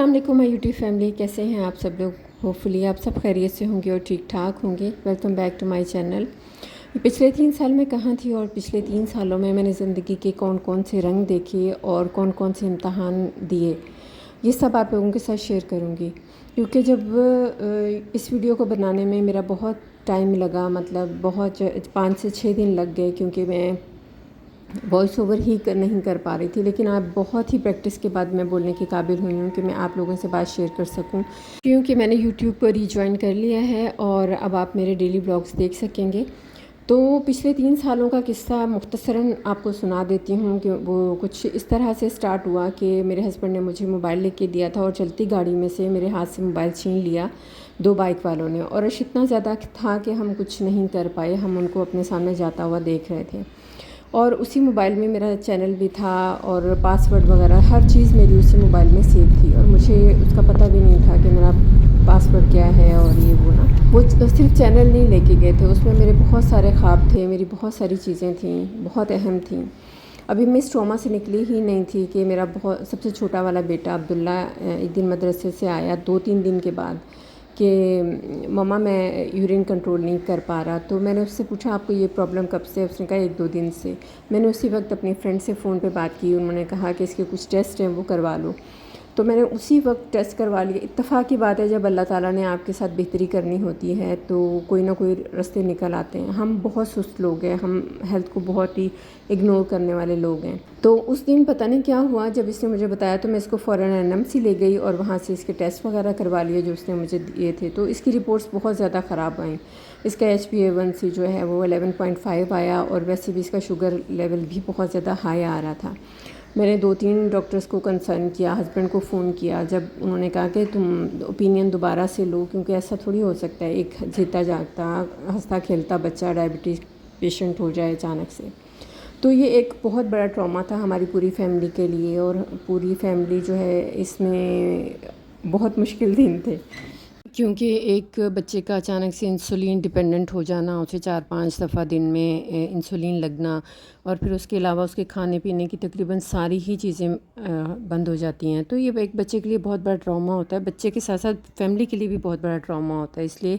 السلام علیکم مائی YouTube family, کیسے ہیں آپ سب لوگ؟ ہوپفلی آپ سب خیریت سے ہوں گے اور ٹھیک ٹھاک ہوں گے۔ Welcome back to my channel. پچھلے 3 سال میں کہاں تھی اور پچھلے 3 سالوں میں میں نے زندگی کے کون کون سے رنگ دیکھے اور کون کون سے امتحان دیے، یہ سب آپ لوگوں کے ساتھ شیئر کروں گی۔ کیونکہ جب اس ویڈیو کو بنانے میں میرا بہت ٹائم لگا، مطلب بہت 5 سے 6 دن لگ گئے، کیونکہ میں وائس اوور ہی نہیں کر پا رہی تھی، لیکن آپ بہت ہی پریکٹس کے بعد میں بولنے کے قابل ہوئی ہوں کہ میں آپ لوگوں سے بات شیئر کر سکوں، کیونکہ میں نے یوٹیوب پر ری جوائن کر لیا ہے اور اب آپ میرے ڈیلی بلاگز دیکھ سکیں گے۔ تو پچھلے 3 سالوں کا قصہ مختصراً آپ کو سنا دیتی ہوں کہ وہ کچھ اس طرح سے سٹارٹ ہوا کہ میرے ہسبینڈ نے مجھے موبائل لے کے دیا تھا اور چلتی گاڑی میں سے میرے ہاتھ سے موبائل چھین لیا 2 بائک والوں نے، اور رش اتنا زیادہ تھا کہ ہم کچھ نہیں کر پائے، ہم ان کو اپنے سامنے جاتا ہوا دیکھ رہے تھے، اور اسی موبائل میں میرا چینل بھی تھا اور پاسورڈ وغیرہ ہر چیز میری اسی موبائل میں سیو تھی، اور مجھے اس کا پتہ بھی نہیں تھا کہ میرا پاسورڈ کیا ہے اور یہ وہ نا۔ وہ صرف چینل نہیں لے کے گئے تھے، اس میں میرے بہت سارے خواب تھے، میری بہت ساری چیزیں تھیں، بہت اہم تھیں۔ ابھی میں اس ٹراما سے نکلی ہی نہیں تھی کہ میرا سب سے چھوٹا والا بیٹا عبداللہ ایک دن مدرسے سے آیا 2-3 دن کے بعد کہ مما میں یورین کنٹرول نہیں کر پا رہا، تو میں نے اس سے پوچھا آپ کو یہ پرابلم کب سے؟ اس نے کہا 1-2 دن سے۔ میں نے اسی وقت اپنی فرینڈ سے فون پہ بات کی، انہوں نے کہا کہ اس کے کچھ ٹیسٹ ہیں وہ کروا لو، تو میں نے اسی وقت ٹیسٹ کروا لیا۔ اتفاق کی بات ہے، جب اللہ تعالیٰ نے آپ کے ساتھ بہتری کرنی ہوتی ہے تو کوئی نہ کوئی راستے نکل آتے ہیں۔ ہم بہت سست لوگ ہیں، ہم ہیلتھ کو بہت ہی اگنور کرنے والے لوگ ہیں۔ تو اس دن پتہ نہیں کیا ہوا، جب اس نے مجھے بتایا تو میں اس کو فوراً NMC لے گئی اور وہاں سے اس کے ٹیسٹ وغیرہ کروا لیے جو اس نے مجھے دیے تھے، تو اس کی رپورٹس بہت زیادہ خراب آئیں۔ اس کا HbA1c جو ہے وہ 11.5 آیا، اور ویسے بھی اس کا شوگر لیول بھی بہت زیادہ ہائی آ رہا تھا۔ میں نے 2-3 ڈاکٹرز کو کنسرن کیا، ہسبینڈ کو فون کیا، جب انہوں نے کہا کہ تم اوپینین دوبارہ سے لو، کیونکہ ایسا تھوڑی ہو سکتا ہے ایک جیتا جاگتا ہنستا کھیلتا بچہ ڈائبٹیز پیشنٹ ہو جائے اچانک سے۔ تو یہ ایک بہت بڑا ٹراما تھا ہماری پوری فیملی کے لیے، اور پوری فیملی جو ہے اس میں بہت مشکل دن تھے، کیونکہ ایک بچے کا اچانک سے انسولین ڈیپینڈنٹ ہو جانا، اسے 4-5 دفعہ دن میں انسولین لگنا، اور پھر اس کے علاوہ اس کے کھانے پینے کی تقریباً ساری ہی چیزیں بند ہو جاتی ہیں، تو یہ ایک بچے کے لیے بہت بڑا ٹراما ہوتا ہے، بچے کے ساتھ ساتھ فیملی کے لیے بھی بہت بڑا ٹراما ہوتا ہے، اس لیے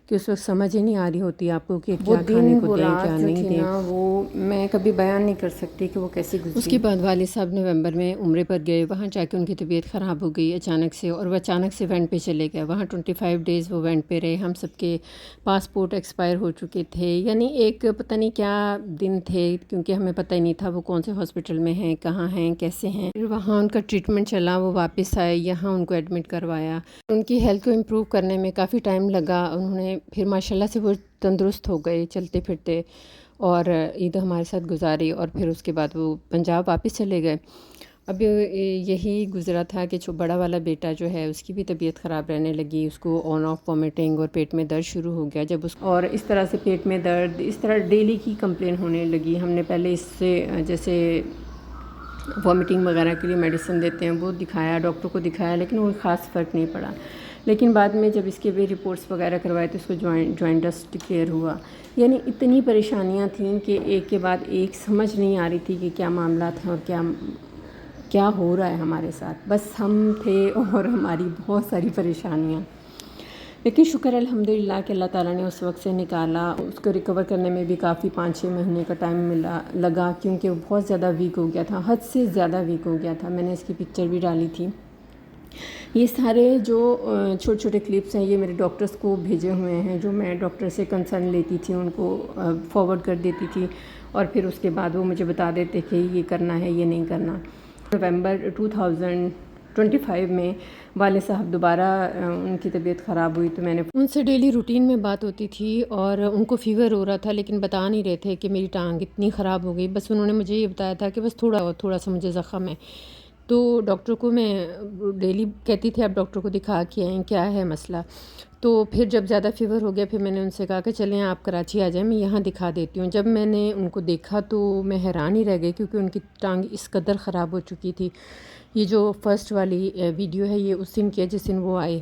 کہ اس وقت سمجھ ہی نہیں آ رہی ہوتی آپ کو کہ کیا کھانے کو دیں کیا نہیں دیں۔ وہ میں کبھی بیان نہیں کر سکتی کہ وہ کیسے گزری۔ اس کے بعد والد صاحب نومبر میں عمرے پر گئے، وہاں جا کے ان کی طبیعت خراب ہو گئی اچانک سے، اور وہ اچانک سے وینٹ پہ چلے گئے، وہاں 25 ڈیز وہ وینٹ پہ رہے، ہم سب کے پاسپورٹ ایکسپائر ہو چکے تھے، یعنی ایک پتہ نہیں کیا دن تھے، کیونکہ ہمیں پتہ ہی نہیں تھا وہ کون سے ہاسپٹل میں ہیں، کہاں ہیں، کیسے ہیں۔ پھر وہاں ان کا ٹریٹمنٹ چلا، وہ واپس آئے، یہاں ان کو ایڈمٹ کروایا، ان کی ہیلتھ کو امپروو کرنے میں کافی ٹائم لگا، انہوں نے پھر ماشاءاللہ سے وہ تندرست ہو گئے، چلتے پھرتے، اور عید ہمارے ساتھ گزاری، اور پھر اس کے بعد وہ پنجاب واپس چلے گئے۔ اب یہی گزرا تھا کہ جو بڑا والا بیٹا جو ہے اس کی بھی طبیعت خراب رہنے لگی، اس کو آن آف وامٹنگ اور پیٹ میں درد شروع ہو گیا، جب اور اس طرح سے پیٹ میں درد، اس طرح ڈیلی کی کمپلین ہونے لگی۔ ہم نے پہلے اس سے جیسے وامٹنگ وغیرہ کے لیے میڈیسن دیتے ہیں وہ دکھایا، ڈاکٹر کو دکھایا، لیکن وہ خاص فرق نہیں پڑا، لیکن بعد میں جب اس کے بھی رپورٹس وغیرہ کروائے تو اس کو جوائنٹس ڈکلیئر ہوا۔ یعنی اتنی پریشانیاں تھیں کہ ایک کے بعد ایک سمجھ نہیں آ رہی تھی کہ کیا معاملات ہیں اور کیا ہو رہا ہے ہمارے ساتھ، بس ہم تھے اور ہماری بہت ساری پریشانیاں، لیکن شکر الحمدللہ کہ اللہ تعالیٰ نے اس وقت سے نکالا۔ اس کو ریکور کرنے میں بھی کافی 5-6 مہینے کا ٹائم لگا، کیونکہ وہ بہت زیادہ ویک ہو گیا تھا، حد سے زیادہ ویک ہو گیا تھا، میں نے اس کی پکچر بھی ڈالی تھی۔ یہ سارے جو چھوٹے چھوٹے کلپس ہیں یہ میرے ڈاکٹرز کو بھیجے ہوئے ہیں، جو میں ڈاکٹر سے کنسرن لیتی تھی، ان کو فارورڈ کر دیتی تھی، اور پھر اس کے بعد وہ مجھے بتا دیتے کہ یہ کرنا ہے یہ نہیں کرنا۔ نومبر 2025 میں والد صاحب دوبارہ ان کی طبیعت خراب ہوئی، تو میں نے ان سے ڈیلی روٹین میں بات ہوتی تھی، اور ان کو فیور ہو رہا تھا لیکن بتا نہیں رہے تھے کہ میری ٹانگ اتنی خراب ہو گئی، بس انہوں نے مجھے یہ بتایا تھا کہ بس تھوڑا سا مجھے زخم ہے۔ تو ڈاکٹر کو میں ڈیلی کہتی تھی آپ ڈاکٹر کو دکھا کے آئیں، کیا ہے مسئلہ؟ تو پھر جب زیادہ فیور ہو گیا پھر میں نے ان سے کہا کہ چلیں آپ کراچی آ جائیں، میں یہاں دکھا دیتی ہوں۔ جب میں نے ان کو دیکھا تو میں حیران ہی رہ گئی، کیونکہ ان کی ٹانگ اس قدر خراب ہو چکی تھی۔ یہ جو فرسٹ والی ویڈیو ہے یہ اس دن کی ہے جس دن وہ آئے،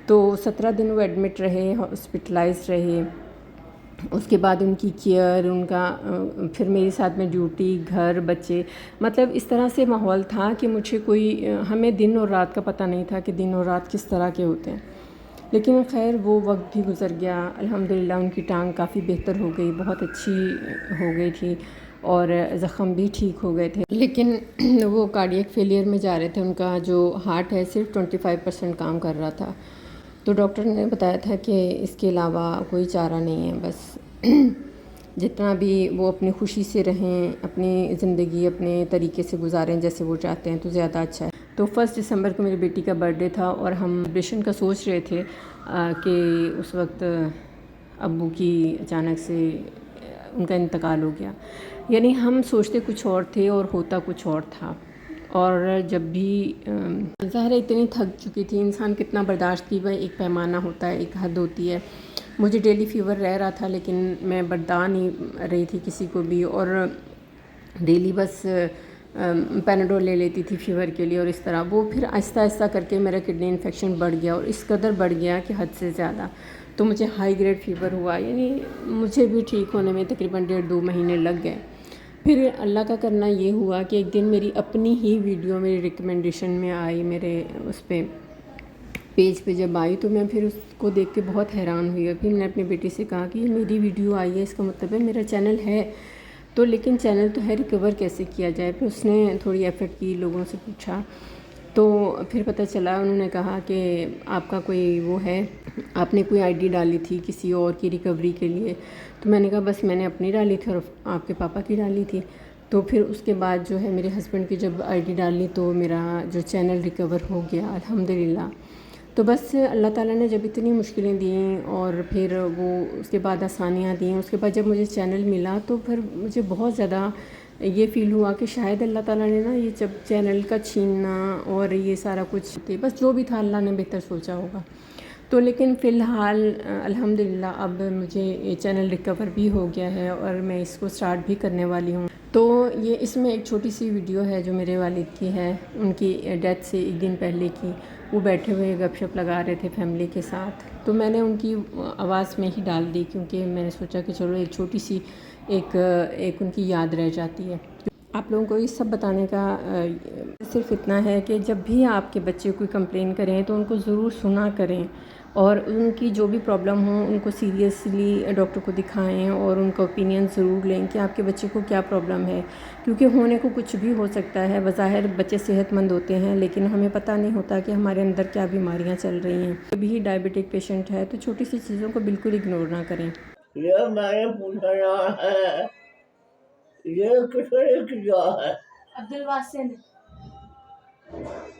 تو 17 دن وہ ایڈمٹ رہے، ہاسپٹلائز رہے، اس کے بعد ان کی کیئر، ان کا پھر میرے ساتھ میں ڈیوٹی، گھر، بچے، مطلب اس طرح سے ماحول تھا کہ مجھے ہمیں دن اور رات کا پتہ نہیں تھا کہ دن اور رات کس طرح کے ہوتے ہیں. لیکن خیر وہ وقت بھی گزر گیا. الحمدللہ ان کی ٹانگ کافی بہتر ہو گئی، بہت اچھی ہو گئی تھی، اور زخم بھی ٹھیک ہو گئے تھے. لیکن وہ کارڈیک فیلئر میں جا رہے تھے. ان کا جو ہارٹ ہے صرف 25% کام کر رہا تھا. تو ڈاکٹر نے بتایا تھا کہ اس کے علاوہ کوئی چارہ نہیں ہے، بس جتنا بھی وہ اپنی خوشی سے رہیں، اپنی زندگی اپنے طریقے سے گزاریں جیسے وہ چاہتے ہیں تو زیادہ اچھا ہے. تو 1 دسمبر کو میری بیٹی کا برتھ ڈے تھا، اور ہم سیلیبریشن کا سوچ رہے تھے کہ اس وقت ابو کی اچانک سے ان کا انتقال ہو گیا. یعنی ہم سوچتے کچھ اور تھے اور ہوتا کچھ اور تھا. اور جب بھی ظاہر اتنی تھک چکی تھی، انسان کتنا برداشت کی، بھائی ایک پیمانہ ہوتا ہے، ایک حد ہوتی ہے. مجھے ڈیلی فیور رہ رہا تھا، لیکن میں برداشت نہیں رہی تھی کسی کو بھی، اور ڈیلی بس پیناڈول لے لیتی تھی فیور کے لیے. اور اس طرح وہ پھر آہستہ آہستہ کر کے میرا کڈنی انفیکشن بڑھ گیا، اور اس قدر بڑھ گیا کہ حد سے زیادہ. تو مجھے ہائی گریڈ فیور ہوا، یعنی مجھے بھی ٹھیک ہونے میں تقریباً 1.5-2 مہینے لگ گئے. پھر اللہ کا کرنا یہ ہوا کہ ایک دن میری اپنی ہی ویڈیو میری ریکمنڈیشن میں آئی، میرے اس پہ پیج پہ جب آئی تو میں پھر اس کو دیکھ کے بہت حیران ہوئی. اور پھر میں نے اپنی بیٹی سے کہا کہ یہ میری ویڈیو آئی ہے، اس کا مطلب ہے میرا چینل ہے تو، لیکن چینل تو ہے، ریکور کیسے کیا جائے. پھر اس نے تھوڑی ایفرٹ کی، لوگوں سے پوچھا، تو پھر پتہ چلا انہوں نے کہا کہ آپ کا کوئی وہ ہے، آپ نے کوئی ID ڈالی تھی کسی اور کی ریکوری کے لیے. تو میں نے کہا بس میں نے اپنی ڈالی تھی اور آپ کے پاپا کی ڈالی تھی. تو پھر اس کے بعد جو ہے میرے ہسبینڈ کی جب ID ڈالی تو میرا جو چینل ریکور ہو گیا الحمدللہ. تو بس اللہ تعالیٰ نے جب اتنی مشکلیں دیں اور پھر وہ اس کے بعد آسانیاں دیں، اس کے بعد جب مجھے چینل ملا تو پھر مجھے بہت زیادہ یہ فیل ہوا کہ شاید اللہ تعالیٰ نے نا یہ جب چینل کا چھیننا اور یہ سارا کچھ بس جو بھی تھا اللہ نے بہتر سوچا ہوگا. تو لیکن فی الحال الحمدللہ اب مجھے یہ چینل ریکور بھی ہو گیا ہے، اور میں اس کو سٹارٹ بھی کرنے والی ہوں. تو یہ اس میں ایک چھوٹی سی ویڈیو ہے جو میرے والد کی ہے، ان کی ڈیتھ سے ایک دن پہلے کی. وہ بیٹھے ہوئے گپ شپ لگا رہے تھے فیملی کے ساتھ، تو میں نے ان کی آواز میں ہی ڈال دی، کیونکہ میں نے سوچا کہ چلو ایک چھوٹی سی ایک ان کی یاد رہ جاتی ہے. آپ لوگوں کو یہ سب بتانے کا صرف اتنا ہے کہ جب بھی آپ کے بچے کوئی کمپلین کریں تو ان کو ضرور سنا کریں، اور ان کی جو بھی پرابلم ہوں ان کو سیریسلی ڈاکٹر کو دکھائیں، اور ان کا اوپینین ضرور لیں کہ آپ کے بچے کو کیا پرابلم ہے. کیونکہ ہونے کو کچھ بھی ہو سکتا ہے، بظاہر بچے صحت مند ہوتے ہیں لیکن ہمیں پتہ نہیں ہوتا کہ ہمارے اندر کیا بیماریاں چل رہی ہیں. ابھی ڈائبٹک پیشنٹ ہے تو چھوٹی سی چیزوں کو بالکل اگنور نہ کریں. یہ میں نے پوچھنا ہے، یہ کس نے کیا ہے؟ عبدالواسع نے.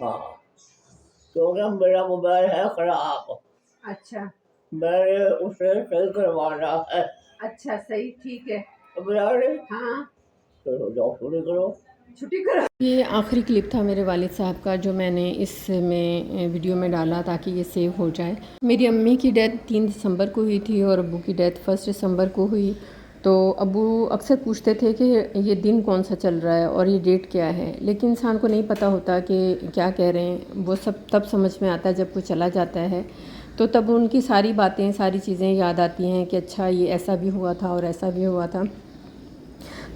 ہاں، کیونکہ میرا موبائل ہے خراب. اچھا، میں نے اسے صحیح کروانا ہے. اچھا صحیح، ٹھیک ہے. ہاں چلو جاؤ چھٹی کرو، چھٹی کرو. یہ آخری کلپ تھا میرے والد صاحب کا جو میں نے اس میں ویڈیو میں ڈالا تاکہ یہ سیو ہو جائے. میری امی کی ڈیتھ 3 دسمبر کو ہوئی تھی اور ابو کی ڈیتھ 1 دسمبر کو ہوئی. تو ابو اکثر پوچھتے تھے کہ یہ دن کون سا چل رہا ہے اور یہ ڈیٹ کیا ہے، لیکن انسان کو نہیں پتہ ہوتا کہ کیا کہہ رہے ہیں. وہ سب تب سمجھ میں آتا ہے جب کوئی چلا جاتا ہے، تو تب ان کی ساری باتیں ساری چیزیں یاد آتی ہیں کہ اچھا یہ ایسا بھی ہوا تھا اور ایسا بھی ہوا تھا.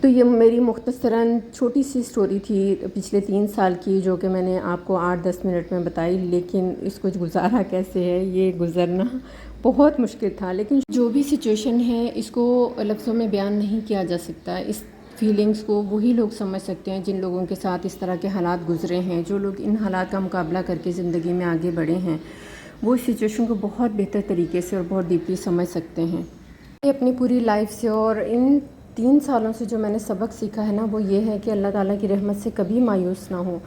تو یہ میری مختصراً چھوٹی سی سٹوری تھی پچھلے 3 سال کی، جو کہ میں نے آپ کو 8-10 منٹ میں بتائی. لیکن اس کو گزارا کیسے ہے، یہ گزرنا بہت مشکل تھا. لیکن جو بھی سچویشن ہے اس کو لفظوں میں بیان نہیں کیا جا سکتا. اس فیلنگز کو وہی لوگ سمجھ سکتے ہیں جن لوگوں کے ساتھ اس طرح کے حالات گزرے ہیں، جو لوگ ان حالات کا مقابلہ کر کے زندگی میں آگے بڑھے ہیں. وہ اس سچویشن کو بہت بہتر طریقے سے اور بہت ڈیپلی سمجھ سکتے ہیں. اپنی پوری لائف سے اور ان 3 سالوں سے جو میں نے سبق سیکھا ہے نا، وہ یہ ہے کہ اللہ تعالیٰ کی رحمت سے کبھی مایوس نہ ہوں.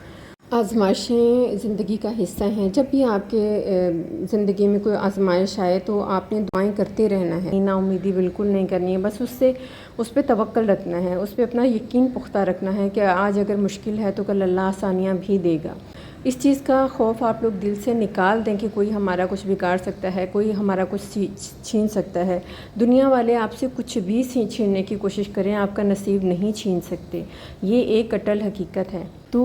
آزمائشیں زندگی کا حصہ ہیں. جب بھی آپ کے زندگی میں کوئی آزمائش آئے تو آپ نے دعائیں کرتے رہنا ہے، نا امیدی بالکل نہیں کرنی ہے. بس اس پہ توکل رکھنا ہے، اس پہ اپنا یقین پختہ رکھنا ہے کہ آج اگر مشکل ہے تو کل اللہ آسانیاں بھی دے گا. اس چیز کا خوف آپ لوگ دل سے نکال دیں کہ کوئی ہمارا کچھ بگاڑ سکتا ہے، کوئی ہمارا کچھ چھین سکتا ہے. دنیا والے آپ سے کچھ بھی چھیننے کی کوشش کریں، آپ کا نصیب نہیں چھین سکتے. یہ ایک اٹل حقیقت ہے. تو